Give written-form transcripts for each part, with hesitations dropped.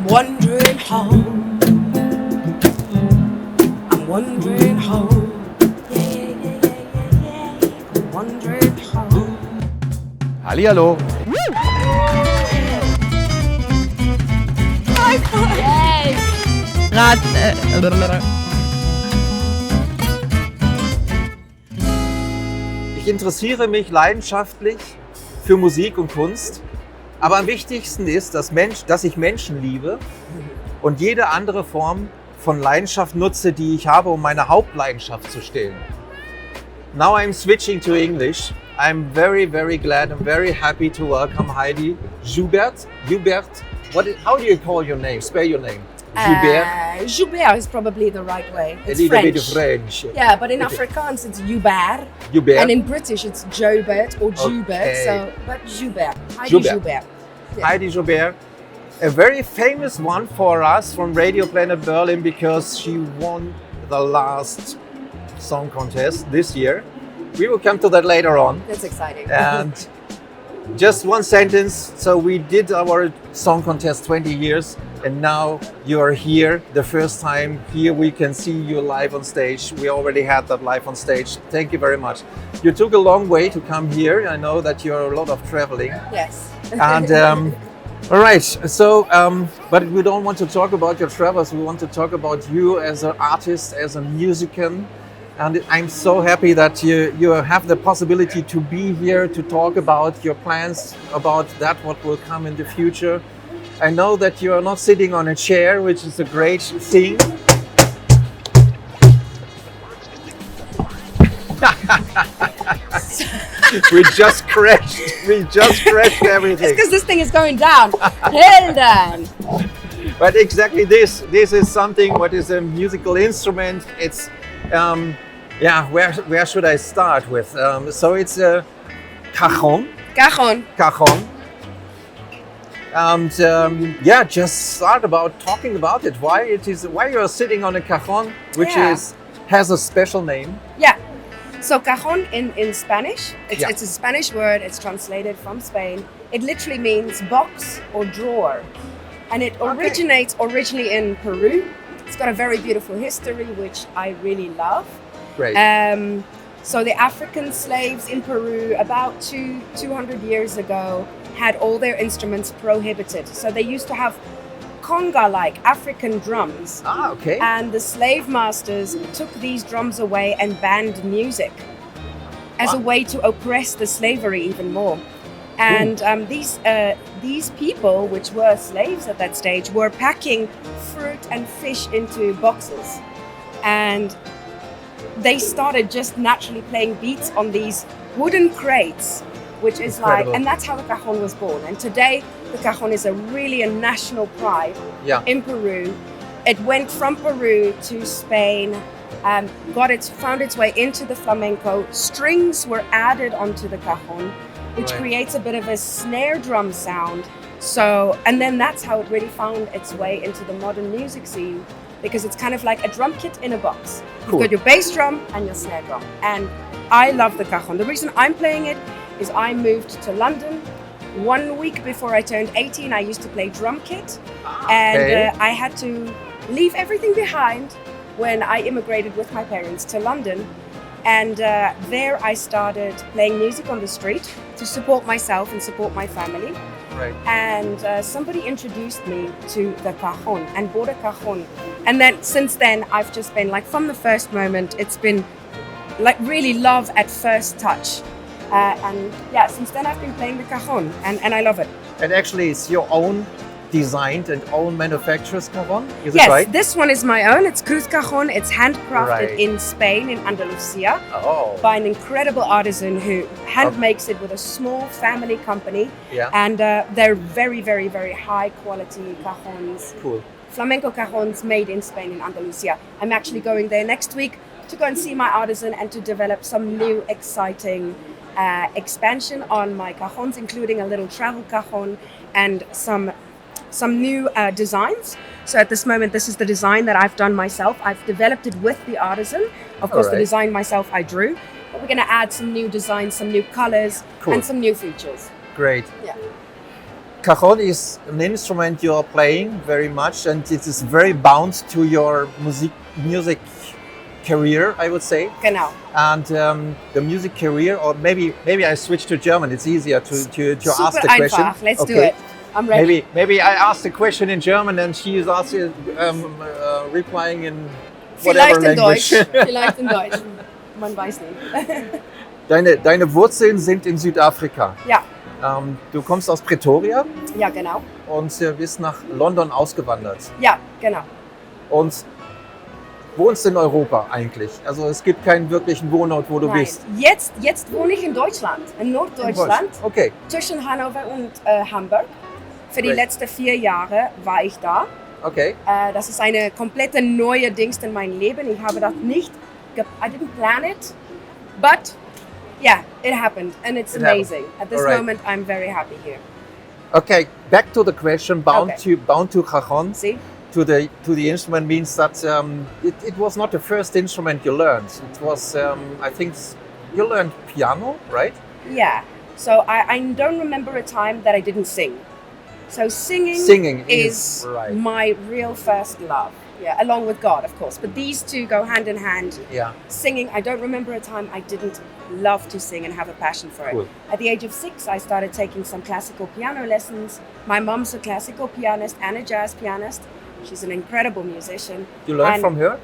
I'm wondering how. I'm wondering how. I'm wondering how. Hallihallo. Yay! Ich interessiere mich leidenschaftlich für Musik und Kunst, aber am wichtigsten ist, dass ich Menschen liebe und jede andere Form von Leidenschaft nutze, die ich habe, um meine Hauptleidenschaft zu stillen. Now I'm switching to English. I'm very, very glad and very happy to welcome Heidi Jeubert. How do you call your name? Spell your name. Joubert. Joubert is probably the right way. It's a little French. bit of French. Yeah, but in Afrikaans it's Joubert. Joubert. And in British it's Joubert or Joubert. Okay. So, but Joubert. Heidi Joubert. Joubert. Yeah. Heidi Jeubert, a very famous one for us from Radioplanet Berlin because she won the last song contest this year. We will come to that later on. That's exciting. And just one sentence. So we did our song contest 20 years and now you are here. The first time here we can see you live on stage. We already had that live on stage. Thank you very much. You took a long way to come here. I know that you're a lot of traveling. Yes. And all right, so but we don't want to talk about your travels. We want to talk about you as an artist, as a musician. And I'm so happy that you have the possibility to be here to talk about your plans, about that what will come in the future. I know that you are not sitting on a chair, which is a great thing. We just crashed everything. It's because this thing is going down. Hell down. But exactly this is something what is a musical instrument. It's where should I start with? So it's a cajon. Cajon. And just start about talking about it. Why you are sitting on a cajon, which has a special name. Yeah. So cajon in Spanish, it's a Spanish word. It's translated from Spain. It literally means box or drawer, and it originates originally in Peru. It's got a very beautiful history, which I really love. Great. So the African slaves in Peru about 200 years ago had all their instruments prohibited. So they used to have conga-like African drums. Okay. And the slave masters took these drums away and banned music as a way to oppress the slavery even more. And these people, which were slaves at that stage, were packing fruit and fish into boxes. And they started just naturally playing beats on these wooden crates, which is incredible. and that's how the cajon was born. And today, the cajon is really a national pride in Peru. It went from Peru to Spain, found its way into the flamenco. Strings were added onto the cajon, which creates a bit of a snare drum sound. So, and then that's how it really found its way into the modern music scene, because it's kind of like a drum kit in a box. Cool. You've got your bass drum and your snare drum. And I love the cajon. The reason I'm playing it is I moved to London 1 week before I turned 18. I used to play drum kit, and I had to leave everything behind when I immigrated with my parents to London. And there I started playing music on the street to support myself and support my family. Right. And somebody introduced me to the cajon and bought a cajon. And then since then, I've just been like, from the first moment, it's been like really love at first touch. Since then I've been playing the cajon and I love it. And actually it's your own designed and own manufacturer's cajon, is it right? Yes, this one is my own. It's Cruz Cajon. It's handcrafted in Spain, in Andalusia, by an incredible artisan who hand makes it with a small family company. Yeah. And they're very, very, very high quality cajons. Cool. Flamenco cajons made in Spain, in Andalusia. I'm actually going there next week to go and see my artisan and to develop some new exciting expansion on my cajons, including a little travel cajon and some new designs. So at this moment, this is the design that I've done myself. I've developed it with the artisan. Of course, the design myself I drew. But we're going to add some new designs, some new colors, and some new features. Great. Yeah. cajon is an instrument you're playing very much, and it is very bound to your music career, I would say. Genau. And the music career, or maybe I switch to German. It's easier to ask the question. Einfach. Let's do it. I'm ready. Maybe I ask the question in German and she is asking, replying in whatever language. Vielleicht in Deutsch. Man weiß nicht. Deine Wurzeln sind in Südafrika. Ja. Du kommst aus Pretoria. Ja, genau. Und bist nach London ausgewandert. Ja, genau. Und wohnst in Europa eigentlich. Also es gibt keinen wirklichen Wohnort, wo du bist. Jetzt wohne ich in Deutschland, in Norddeutschland. Okay. Zwischen Hannover und Hamburg. Für die letzten 4 Jahre war ich da. Okay. Das ist eine komplette neue Dings in meinem Leben. Ich habe das nicht, I didn't plan it, but yeah, it happened and it's amazing. At this moment, I'm very happy here. Okay, back to the question, bound to cajon. See? To the instrument means that it was not the first instrument you learned. It was, I think, you learned piano, right? Yeah. So I don't remember a time that I didn't sing. So singing is my real first love. Yeah, along with God, of course. But these two go hand in hand. Yeah. Singing, I don't remember a time I didn't love to sing and have a passion for it. Cool. At the age of 6, I started taking some classical piano lessons. My mom's a classical pianist and a jazz pianist. She's an incredible musician. You learned from her?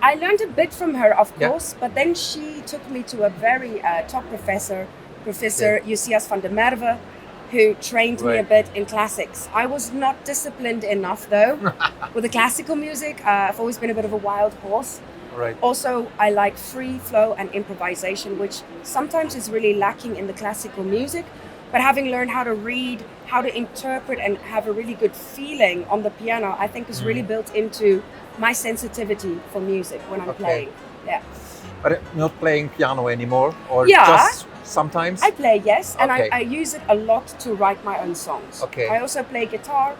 I learned a bit from her, of course, but then she took me to a very top professor, Hosts van Merwe, who trained me a bit in classics. I was not disciplined enough, though, with the classical music. I've always been a bit of a wild horse. Right. Also, I like free flow and improvisation, which sometimes is really lacking in the classical music. But having learned how to read, how to interpret and have a really good feeling on the piano, I think is really built into my sensitivity for music when I'm playing. Yeah. But not playing piano anymore? Or yeah. Just sometimes? I play, yes. And I use it a lot to write my own songs. Okay. I also play guitar,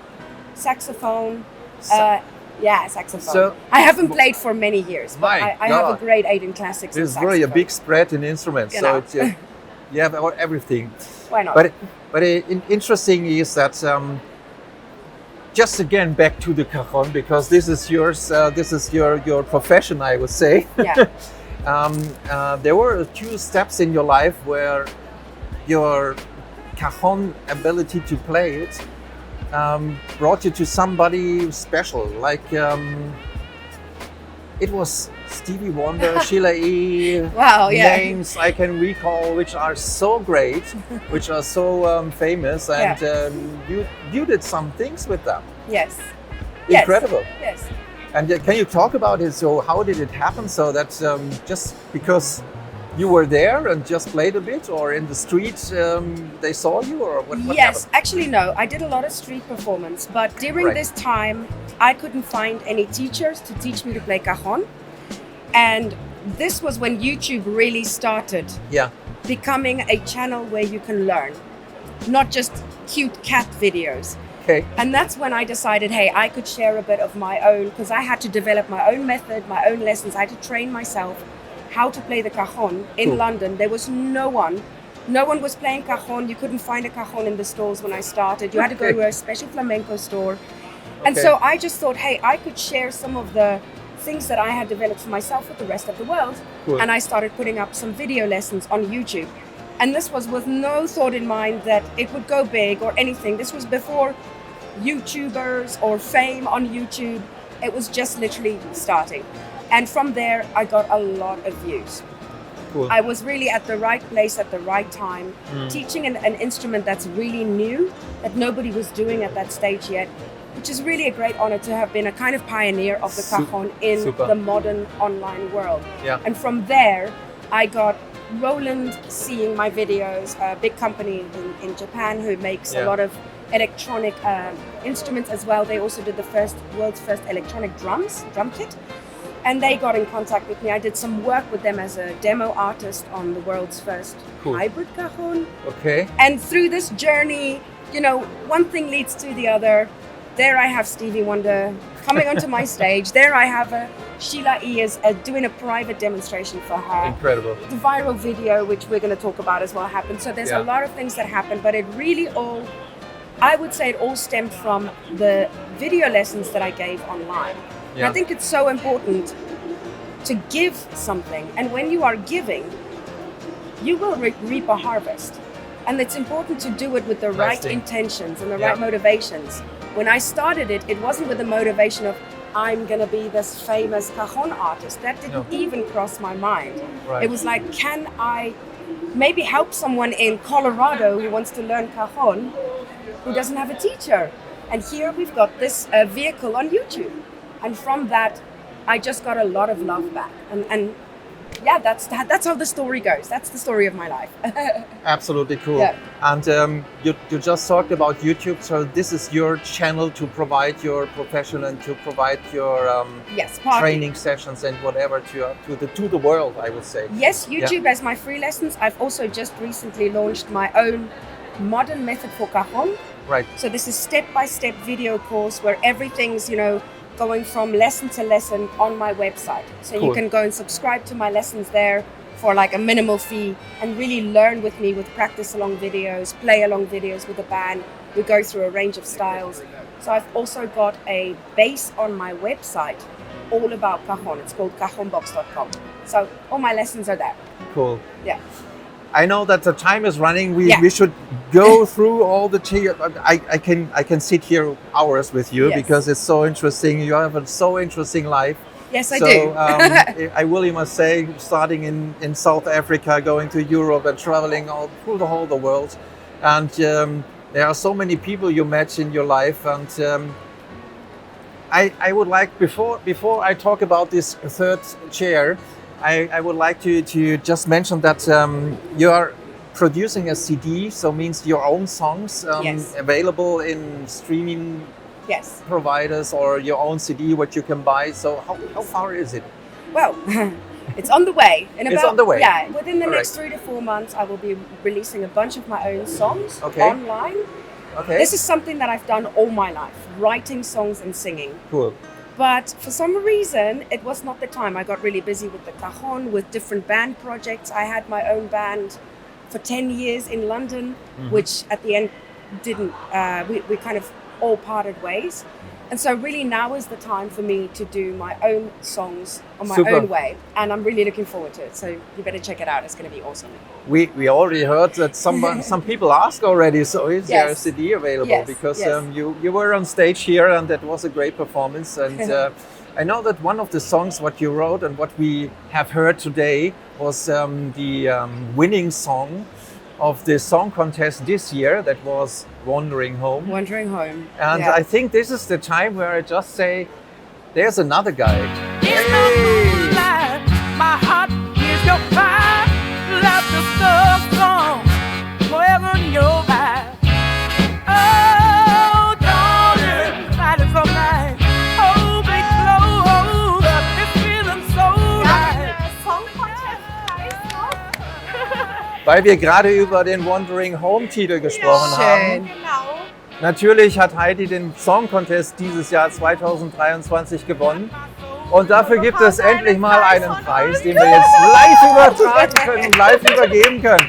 saxophone. Saxophone. So, I haven't played for many years, but I have a grade 8 in classics. There's really a big spread in instruments. So it's, you have everything. Why not? But interesting is that just again back to the cajon, because this is yours. This is your profession, I would say. Yeah. There were a few steps in your life where your cajon ability to play it brought you to somebody special. Like it was Stevie Wonder, Sheila E. Wow, yeah. Names I can recall, which are so great, which are so famous, and you did some things with them. Yes. Incredible. Yes. And can you talk about it? So how did it happen? So that just because you were there and just played a bit, or in the street they saw you, or what Yes, happened? actually no. I did a lot of street performance, but during this time I couldn't find any teachers to teach me to play cajon. And this was when YouTube really started becoming a channel where you can learn, not just cute cat videos. Okay. And that's when I decided, hey, I could share a bit of my own, because I had to develop my own method, my own lessons. I had to train myself how to play the cajon in London. There was no one was playing cajon. You couldn't find a cajon in the stores when I started. You had to go to a special flamenco store. And so I just thought, hey, I could share some of the things that I had developed for myself with the rest of the world. Cool. And I started putting up some video lessons on YouTube. And this was with no thought in mind that it would go big or anything. This was before YouTubers or fame on YouTube. It was just literally starting. And from there, I got a lot of views. Cool. I was really at the right place at the right time, teaching an instrument that's really new, that nobody was doing at that stage yet, which is really a great honor to have been a kind of pioneer of the cajon in the modern online world. Yeah. And from there, I got Roland seeing my videos, a big company in Japan who makes a lot of electronic instruments as well. They also did the world's first electronic drum kit. And they got in contact with me. I did some work with them as a demo artist on the world's first hybrid cajon. Okay. And through this journey, you know, one thing leads to the other. There I have Stevie Wonder coming onto my stage. There I have Sheila E. is doing a private demonstration for her. Incredible. The viral video, which we're going to talk about as well, happened. So there's a lot of things that happened, but it really all I would say it all stemmed from the video lessons that I gave online. Yeah. And I think it's so important to give something. And when you are giving, you will reap a harvest. And it's important to do it with the right intentions and the right motivations. When I started it, it wasn't with the motivation of, I'm going to be this famous cajon artist. That didn't even cross my mind. Right. It was like, can I maybe help someone in Colorado who wants to learn cajon, who doesn't have a teacher? And here we've got this vehicle on YouTube. And from that, I just got a lot of love back. And yeah, that's how the story goes. That's the story of my life. Absolutely cool. Yeah. And you just talked about YouTube. So this is your channel to provide your profession and to provide your training sessions and whatever to the world, I would say. Yes, YouTube as my free lessons. I've also just recently launched my own modern method for cajon. Right. So this is step-by-step video course where everything's, going from lesson to lesson on my website. So you can go and subscribe to my lessons there for like a minimal fee and really learn with me with practice along videos, play along videos with the band. We go through a range of styles. So I've also got a base on my website all about cajon. It's called cajonbox.com. So all my lessons are there. Cool. Yeah. I know that the time is running. We should go through all the I can sit here hours with you because it's so interesting. You have a so interesting life. Yes, I do. I really must say, starting in South Africa, going to Europe and traveling all through the whole world, and there are so many people you met in your life. And I would like before I talk about this third chair. I would like to just mention that you are producing a CD, so means your own songs available in streaming providers or your own CD, what you can buy. So how far is it? Well, it's on the way. It's on the way? Yeah, within the next 3 to 4 months, I will be releasing a bunch of my own songs online. Okay. This is something that I've done all my life, writing songs and singing. Cool. But for some reason, it was not the time. I got really busy with the cajon, with different band projects. I had my own band for 10 years in London, which at the end didn't, we kind of all parted ways. And so really now is the time for me to do my own songs on my own way. And I'm really looking forward to it. So you better check it out. It's going to be awesome. We already heard that some people asked already. So is there a CD available? Yes. Because you were on stage here and that was a great performance. And I know that one of the songs what you wrote and what we have heard today was the winning song of the song contest this year, that was Wandering Home. Wandering Home. And I think this is the time where I just say, there's another guy. It's no moonlight, my heart is your fire, love the stuff song, forever in your eyes. Oh, darling, Friday from night, hold me close, it's feeling so right. Song Contest heißt noch? Weil wir gerade über den Wandering Home Titel gesprochen haben. Genau. Natürlich hat Heidi den Song Contest dieses Jahr 2023 gewonnen. Und dafür gibt es endlich mal einen Preis, den wir jetzt live übertragen können und live übergeben können.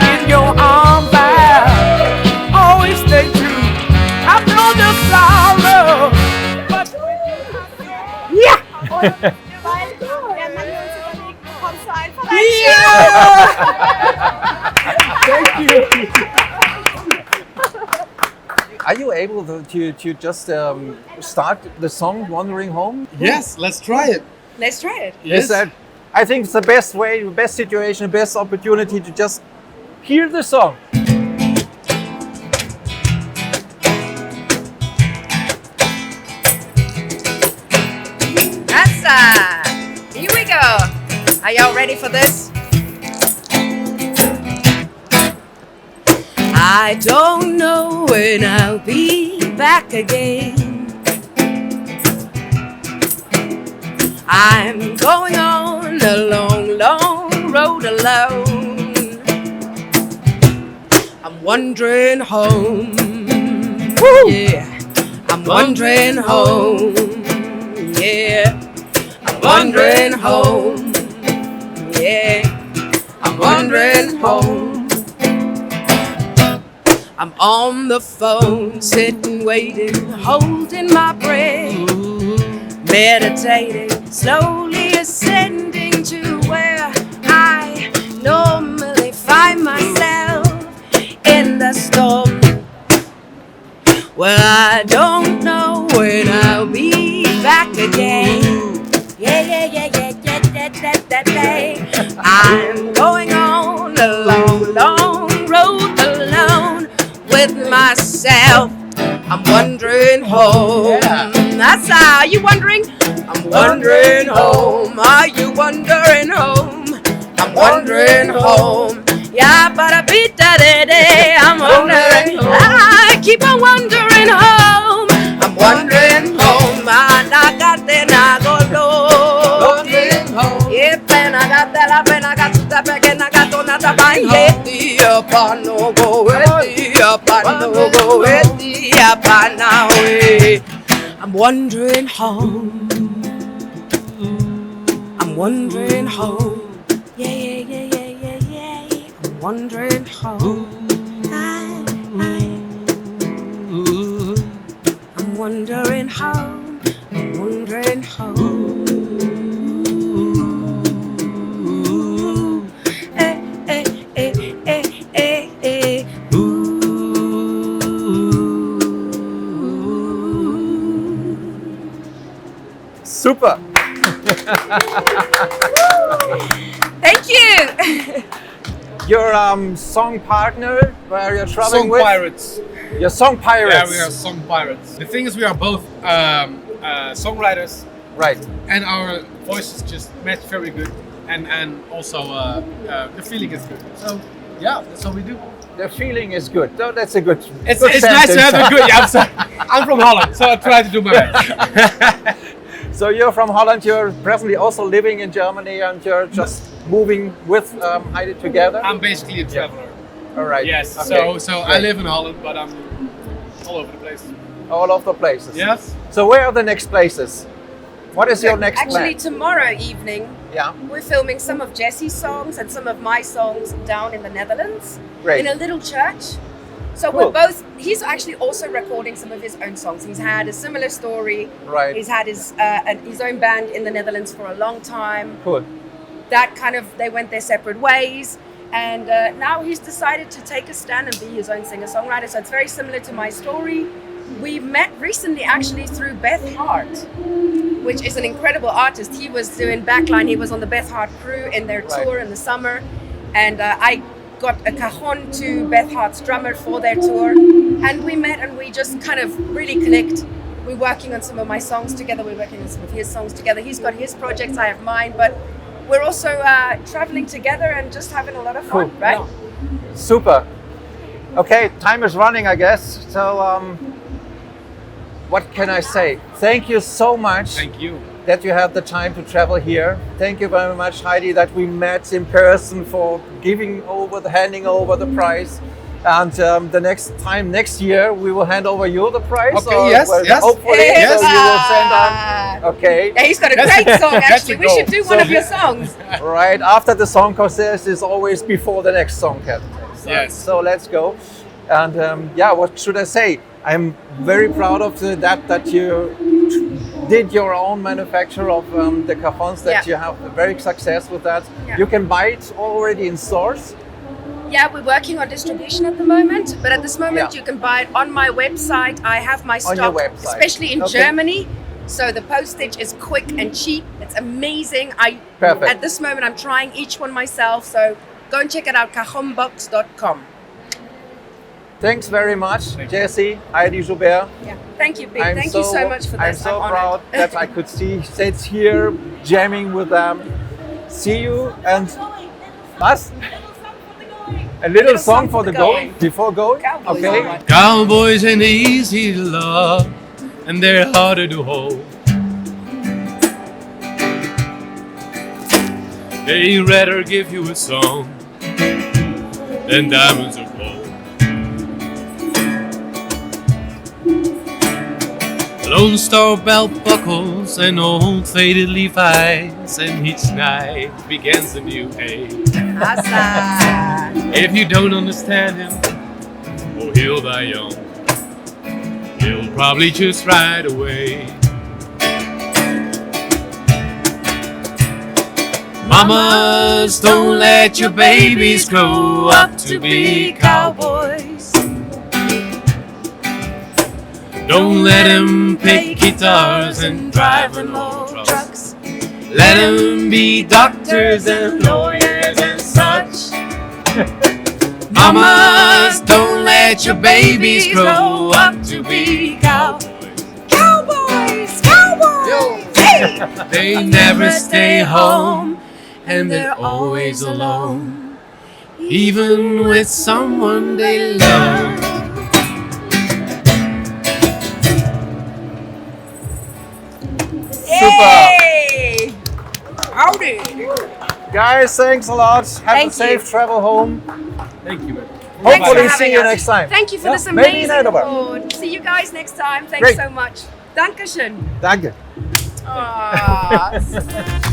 In your arms, I always stay true. I know the sorrow, but Und weil der Mann uns überlegt, kommst du einfach rein? Thank you. Are you able to just start the song Wandering Home? Yes, let's try it. Let's try it. Yes. I think it's the best way, the best situation, the best opportunity to just hear the song. Here we go. Are y'all ready for this? I don't know when I'll be back again. I'm going on a long, long road alone. I'm wandering home. Woo! Yeah, I'm wandering home. Yeah, I'm wandering home. Yeah, I'm wandering home. I'm on the phone, sitting, waiting, holding my breath, meditating, slowly ascending to where I normally find myself in the storm, where I don't know when I'll be back again. I'm going on a long, long road alone with myself. I'm wandering home. That's how. Are you wondering? I'm wandering home. Are you wandering home? I'm wandering home. Yeah, but I beat that day. I'm wandering home. I keep on wandering home. I'm wandering home. I got the nagolo. Yeah, pen I got that. Pen I got to the back and I got to not the bind. Yeah, upon no go. Upon no go. Upon now. I'm wandering home. I'm wandering home. Yeah. I'm wandering home. I'm wandering home. I'm wandering home. Super. Thank you. Your song partner, where you're traveling Song with? pirates. Your song pirates. Yeah, we are song pirates. The thing is, we are both songwriters, Right. and our voices just match very good, and also the feeling is good. So yeah, that's what we do. The feeling is good. So that's a good. It's good nice to have sentence. a good. Yeah, I'm from Holland, so I try to do my best. So you're from Holland. You're presently also living in Germany, and you're just moving with Heidi together. I'm basically a traveler. All right. Yes. Okay. So I Great. live in Holland, but I'm all over the place. All of the places. Yes. So where are the next places? What is your next Actually, plan? tomorrow evening, Yeah. we're filming some of Jesse's songs and some of my songs down in the Netherlands Great. in a little church. So Cool. we're both. He's actually also recording some of his own songs. He's had a similar story. Right. He's had his own band in the Netherlands for a long time. Cool. That kind of they went their separate ways, and now he's decided to take a stand and be his own singer-songwriter. So it's very similar to my story. We met recently actually through Beth Hart, which is an incredible artist. He was doing backline. He was on the Beth Hart crew in their Right. tour in the summer, and I got a cajon to Beth Hart's drummer for their tour, and we met and we just kind of really connect. We're working on some of my songs together. We're working on some of his songs together. He's got his projects, I have mine, but we're also traveling together and just having a lot of fun, Cool. right? Super. Okay, time is running, I guess. So, what can I say? Thank you so much Thank you. that you had the time to travel here. Thank you very much, Heidi, that we met in person for handing over the prize. And the next year, we will hand over you the prize. Okay, yes, yes. Hopefully, Yes. so you will send on. Okay. Yeah, he's got a great song That's actually. a We goal. should do one of your songs. Right after the song contest is always before the next song contest. Yes. So let's go. And what should I say? I'm very proud of that you did your own manufacture of the cajons, that you have very success with that. Yeah. You can buy it already in stores. Yeah, we're working on distribution at the moment, but at this moment Yeah. you can buy it on my website. I have my On your stock, website. especially in Okay. Germany. So the postage is quick and cheap. It's amazing. Perfect. At this moment I'm trying each one myself. So go and check it out, cajonbox.com. Thanks very much, Thank you. Jesse, Heidi Joubert. Yeah. Thank you, Pete. Thank you so much for I'm this. so honored. proud that I could sit here jamming with them. See you and us. A little song for the going before going. Cowboys, Okay. all right. Cowboys ain't easy to love, and they're harder to hold. They'd rather give you a song than diamonds of gold. Lone Star belt buckles and old faded Levi's, and each night begins a new day. Awesome. If you don't understand him, oh, he'll die young. He'll probably choose right away. Mamas, don't let your babies grow up to be cowboys. Don't let them pick guitars and drive remote trucks. Let them be doctors and lawyers and such. Mamas, don't let your babies grow up to be cowboys. Cowboys, cowboys. Hey. They never stay home and they're always alone, even with someone they love. Hey. Howdy. Guys, thanks a lot. Have Thank a safe you. travel home. Thank you, man. Thanks for Hopefully see having you us. next time. Thank you for Ja, this maybe in amazing Heidelberg. award. See you guys next time. Thanks Great. so much. Dankeschön. Danke. Ah.